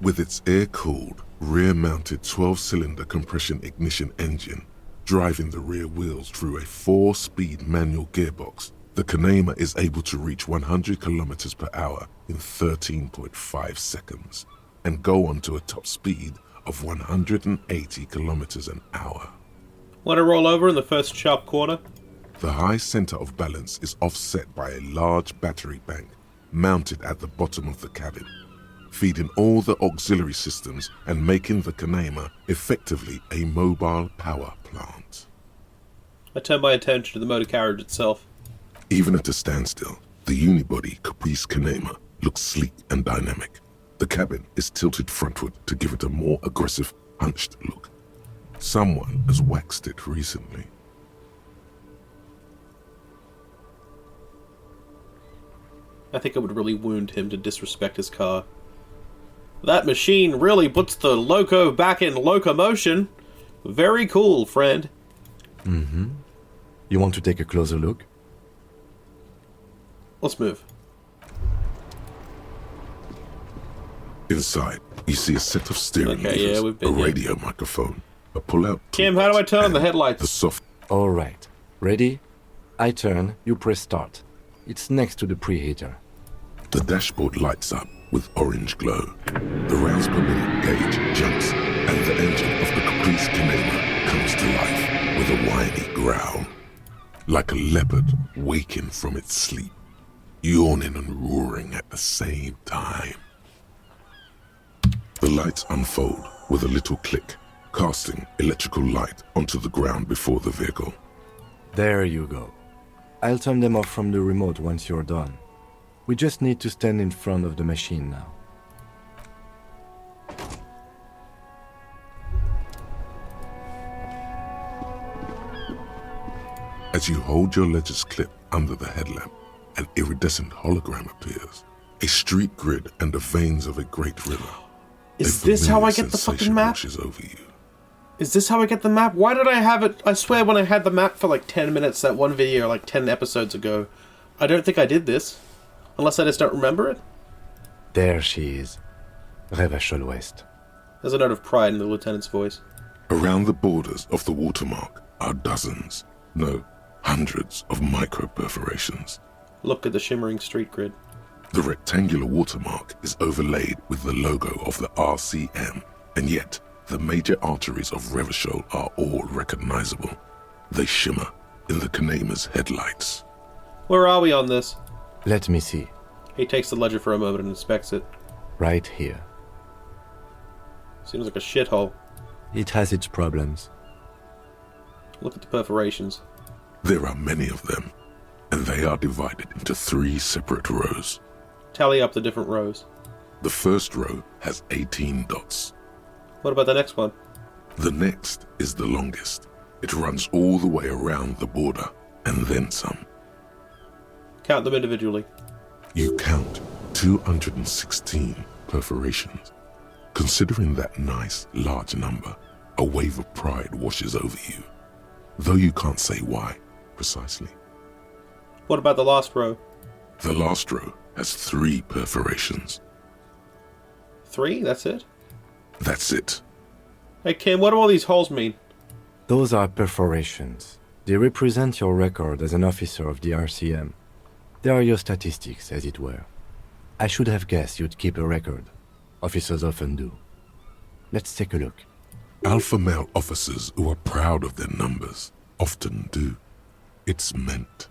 With its air-cooled, rear-mounted 12-cylinder compression ignition engine driving the rear wheels through a 4-speed manual gearbox, the Cana is able to reach 100 kilometers per hour in 13.5 seconds and go on to a top speed of 180 kilometers an hour. Want to roll over in the first sharp corner? The high center of balance is offset by a large battery bank mounted at the bottom of the cabin, feeding all the auxiliary systems and making the Cana effectively a mobile power plant. I turn my attention to the motor carriage itself. Even at a standstill, the unibody Caprice Cana looks sleek and dynamic. The cabin is tilted frontward to give it a more aggressive, hunched look. Someone has waxed it recently. I think it would really wound him to disrespect his car. That machine really puts the loco back in locomotion. Very cool, friend. Mm-hmm. You want to take a closer look? Let's move. Inside, you see a set of steering levers, a radio microphone, a pull-out... Kim, how do I turn on the headlights? The soft... All right. Ready? I turn, you press start. It's next to the preheater. The dashboard lights up with orange glow. The rounds per minute gauge jumps, and the engine of the Caprice Cana comes to life with a whiny growl. Like a leopard waking from its sleep, yawning and roaring at the same time. The lights unfold with a little click, casting electrical light onto the ground before the vehicle. There you go. I'll turn them off from the remote once you're done. We just need to stand in front of the machine now. As you hold your ledger's clip under the headlamp, an iridescent hologram appears. A street grid and the veins of a great river. Is this how I get the fucking map? Over you. Is this how I get the map? Why did I have it? I swear when I had the map for like 10 minutes, that one video like 10 episodes ago, I don't think I did this. Unless I just don't remember it. There she is. Revachol West. There's a note of pride in the lieutenant's voice. Around the borders of the watermark are dozens, no, hundreds of micro-perforations. Look at the shimmering street grid. The rectangular watermark is overlaid with the logo of the RCM, and yet the major arteries of Revachol are all recognizable. They shimmer in the Cana's headlights. Where are we on this? Let me see. He takes the ledger for a moment and inspects it. Right here. Seems like a shithole. It has its problems. Look at the perforations. There are many of them, and they are divided into 3 separate rows. Tally up the different rows. The first row has 18 dots. What about the next one? The next is the longest. It runs all the way around the border, and then some. Count them individually. You count 216 perforations. Considering that nice, large number, a wave of pride washes over you, though you can't say why, precisely. What about the last row? The last row has 3 perforations. 3? That's it? That's it. Hey Kim, what do all these holes mean? Those are perforations. They represent your record as an officer of the RCM. They are your statistics, as it were. I should have guessed you'd keep a record. Officers often do. Let's take a look. Alpha male officers who are proud of their numbers often do. It's meant.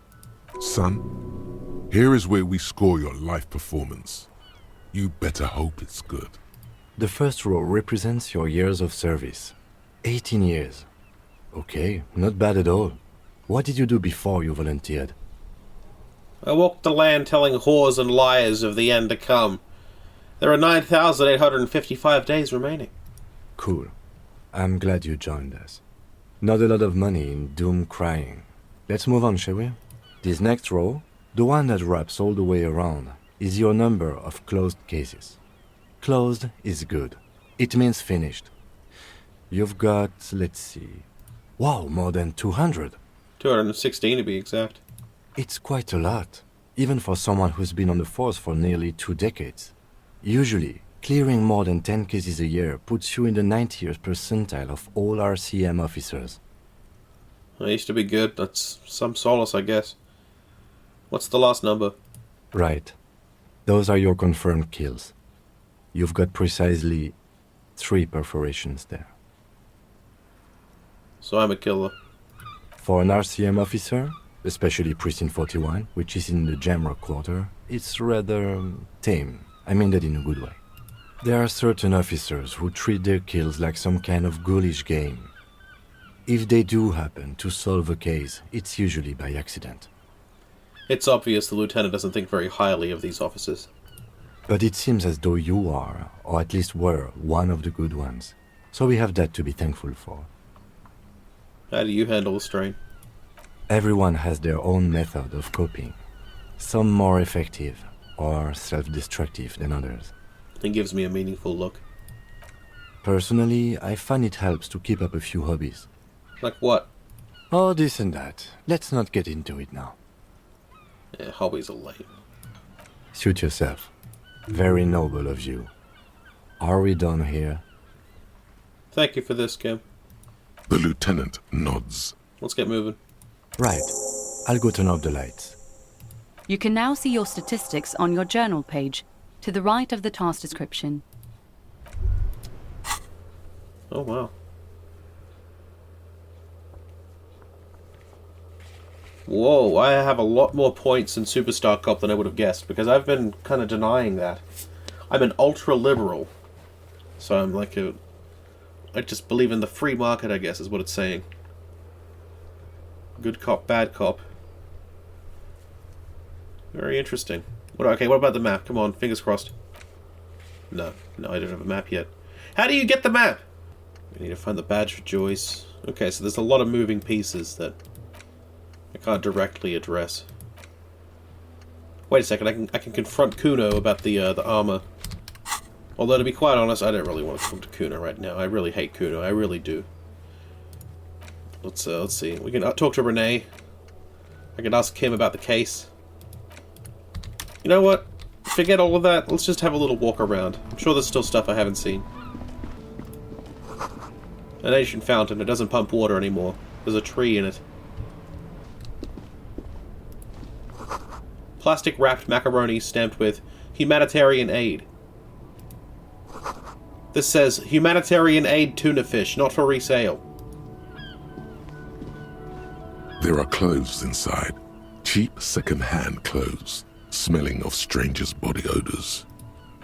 Son, here is where we score your life performance. You better hope it's good. The first row represents your years of service. 18 years. Okay, not bad at all. What did you do before you volunteered? I walked the land telling whores and liars of the end to come. There are 9,855 days remaining. Cool. I'm glad you joined us. Not a lot of money in doom crying. Let's move on, shall we? This next row, the one that wraps all the way around, is your number of closed cases. Closed is good. It means finished. You've got, let's see... Wow, more than 200. 216 to be exact. It's quite a lot, even for someone who's been on the force for nearly 2 decades. Usually, Clearing more than 10 cases a year puts you in the 90th percentile of all RCM officers. I used to be good. That's some solace, I guess. What's the last number? Right. Those are your confirmed kills. You've got precisely 3 perforations there. So I'm a killer. For an RCM officer, especially Precinct 41, which is in the Jamrock Quarter, it's rather tame. I mean that in a good way. There are certain officers who treat their kills like some kind of ghoulish game. If they do happen to solve a case, it's usually by accident. It's obvious the lieutenant doesn't think very highly of these officers. But it seems as though you are, or at least were, one of the good ones. So we have that to be thankful for. How do you handle the strain? Everyone has their own method of coping. Some more effective, or self-destructive than others. It gives me a meaningful look. Personally, I find it helps to keep up a few hobbies. Like what? Oh, this and that. Let's not get into it now. Yeah, hobbies are lame. Suit yourself. Very noble of you. Are we done here? Thank you for this, Kim. The lieutenant nods. Let's get moving. Right. I'll go turn off the lights. You can now see your statistics on your journal page, to the right of the task description. Oh, wow. Whoa, I have a lot more points in Superstar Cop than I would have guessed, because I've been kind of denying that. I'm an ultra-liberal. So I'm like a... I just believe in the free market, I guess, is what it's saying. Good cop, bad cop. Very interesting. Okay, what about the map? Come on, fingers crossed. No, I don't have a map yet. How do you get the map? We need to find the badge for Joyce. Okay, so there's a lot of moving pieces that I can't directly address. Wait a second, I can confront Kuno about the armor. Although, to be quite honest, I don't really want to talk to Kuno right now. I really hate Kuno, I really do. Let's see. We can talk to Renee. I can ask Kim about the case. You know what? Forget all of that. Let's just have a little walk around. I'm sure there's still stuff I haven't seen. An ancient fountain. It doesn't pump water anymore. There's a tree in it. Plastic wrapped macaroni stamped with humanitarian aid. This says humanitarian aid tuna fish, not for resale. There are clothes inside. Cheap second-hand clothes, smelling of strangers' body odors.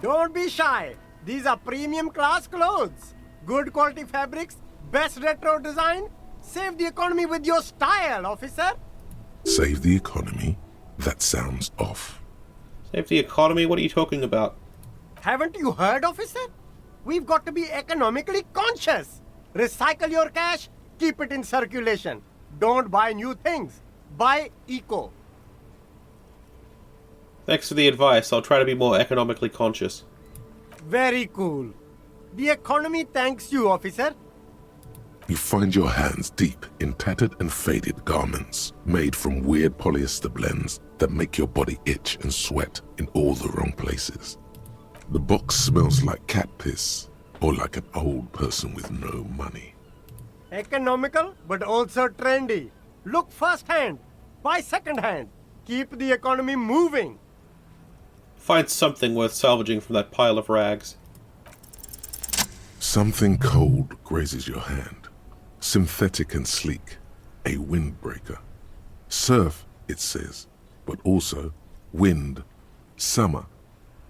Don't be shy. These are premium class clothes. Good quality fabrics, best retro design. Save the economy with your style, officer. Save the economy? That sounds off. Save the economy? What are you talking about? Haven't you heard, officer? We've got to be economically conscious. Recycle your cash, keep it in circulation. Don't buy new things. Buy eco. Thanks for the advice. I'll try to be more economically conscious. Very cool. The economy thanks you, officer. You find your hands deep in tattered and faded garments made from weird polyester blends that make your body itch and sweat in all the wrong places. The box smells like cat piss or like an old person with no money. Economical, but also trendy. Look first-hand, buy second-hand. Keep the economy moving. Find something worth salvaging from that pile of rags. Something cold grazes your hand. Synthetic and sleek. A windbreaker. Surf, it says, but also wind, summer,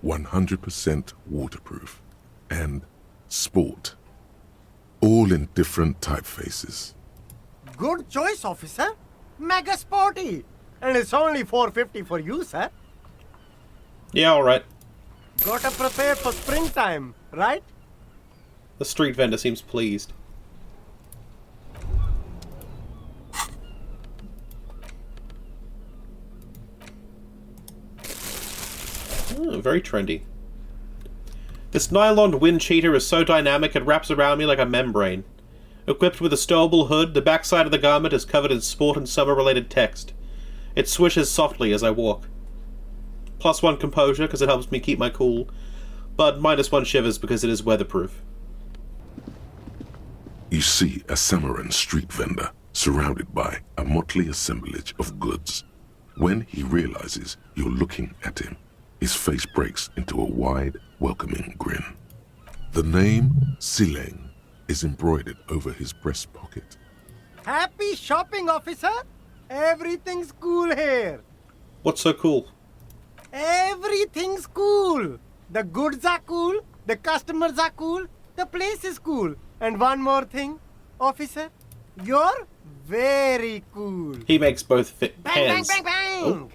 100% waterproof, and sport. All in different typefaces. Good choice, officer. Mega sporty. And it's only $4.50 for you, sir. Yeah, alright. Gotta prepare for springtime, right? The street vendor seems pleased. Oh, very trendy. This nylon wind cheater is so dynamic it wraps around me like a membrane. Equipped with a stowable hood, the backside of the garment is covered in sport and summer-related text. It swishes softly as I walk. +1 composure, because it helps me keep my cool. but -1 shivers because it is weatherproof. You see a Samaran street vendor surrounded by a motley assemblage of goods. When he realizes you're looking at him, his face breaks into a wide, welcoming grin. The name Siileng is embroidered over his breast pocket. Happy shopping, officer! Everything's cool here. What's so cool? Everything's cool. The goods are cool, the customers are cool, the place is cool. And one more thing, officer, you're very cool. He makes both Bang, hands. bang, bang, bang!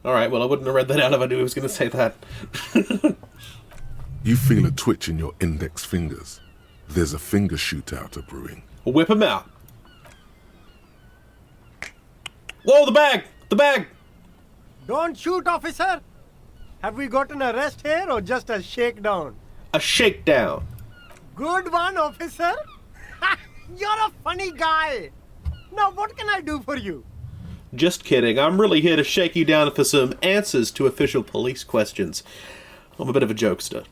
Alright, well, I wouldn't have read that out if I knew he was going to say that. You feel a twitch in your index fingers. There's a finger shootout brewing. Whip him out. Whoa, the bag! The bag! Don't shoot, officer. Have we got an arrest here or just a shakedown? A shakedown. Good one, officer. You're a funny guy. Now, what can I do for you? Just kidding. I'm really here to shake you down for some answers to official police questions. I'm a bit of a jokester.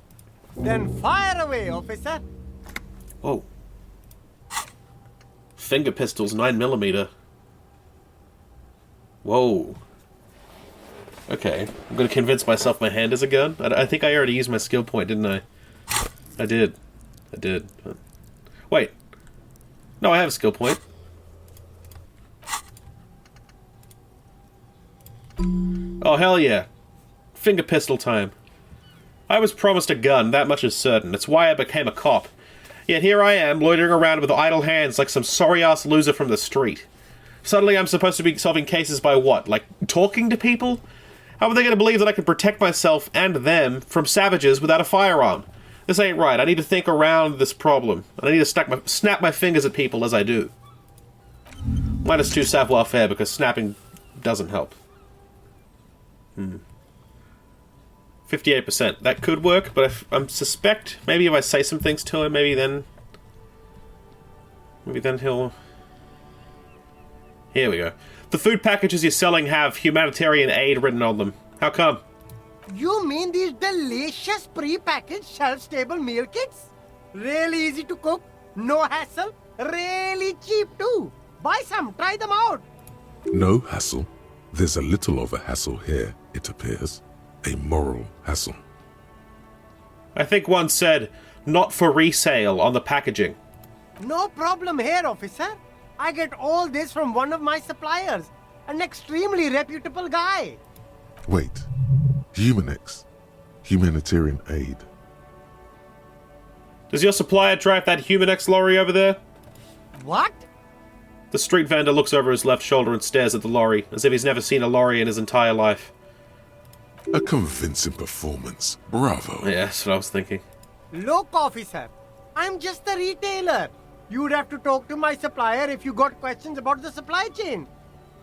Then fire away, officer. Whoa. Finger pistols, 9mm. Whoa. Okay. I'm going to convince myself my hand is a gun. I think I already used my skill point, didn't I? I did. Wait. No, I have a skill point. Oh, hell yeah. Finger pistol time. I was promised a gun, that much is certain. It's why I became a cop. Yet here I am, loitering around with idle hands like some sorry-ass loser from the street. Suddenly I'm supposed to be solving cases by what? Like, talking to people? How are they going to believe that I can protect myself and them from savages without a firearm? This ain't right. I need to think around this problem. And I need to snap my fingers at people as I do. -2 savoir-faire, because snapping doesn't help. 58%. That could work, but I suspect maybe if I say some things to him, maybe then he'll... Here we go. The food packages you're selling have humanitarian aid written on them. How come? You mean these delicious pre-packaged shelf-stable meal kits? Really easy to cook, no hassle, really cheap too. Buy some, try them out. No hassle. There's a little of a hassle here, it appears. A moral hassle. I think one said, not for resale on the packaging. No problem here, officer. I get all this from one of my suppliers, an extremely reputable guy. Wait. Humanex. Humanitarian aid. Does your supplier drive that Humanex lorry over there? What? The street vendor looks over his left shoulder and stares at the lorry, as if he's never seen a lorry in his entire life. A convincing performance. Bravo. Yeah, that's what I was thinking. Look, officer, I'm just a retailer. You'd have to talk to my supplier if you got questions about the supply chain.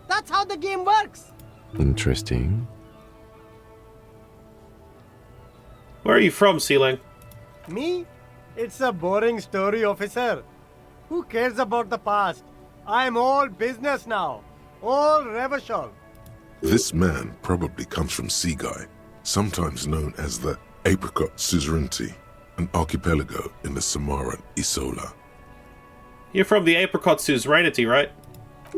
That's how the game works. Interesting. Where are you from, Siileng? Me? It's a boring story, officer. Who cares about the past? I'm all business now. All Revachol. This man probably comes from Seaguy, sometimes known as the Apricot Suzerainty, an archipelago in the Samaran Isola. You're from the Apricot Suzerainty, right?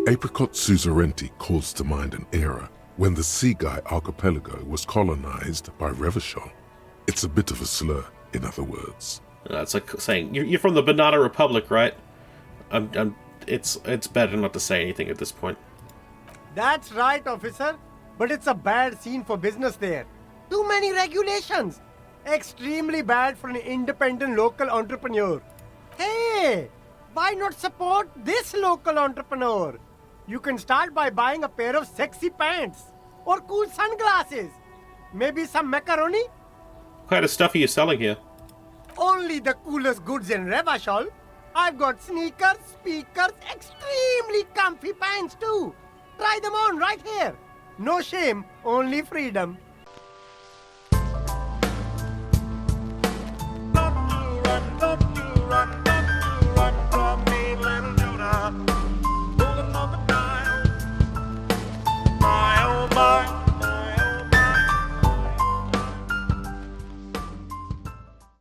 Apricot Suzerainty calls to mind an era when the Seaguy archipelago was colonized by Revachol. It's a bit of a slur, in other words. It's like saying, you're from the Banana Republic, right? It's better not to say anything at this point. That's right, officer. But it's a bad scene for business there. Too many regulations. Extremely bad for an independent local entrepreneur. Hey, why not support this local entrepreneur? You can start by buying a pair of sexy pants or cool sunglasses. Maybe some macaroni? What kind of stuff are you selling here? Only the coolest goods in Revachol. I've got sneakers, speakers, extremely comfy pants too. Try them on right here. No shame, only freedom.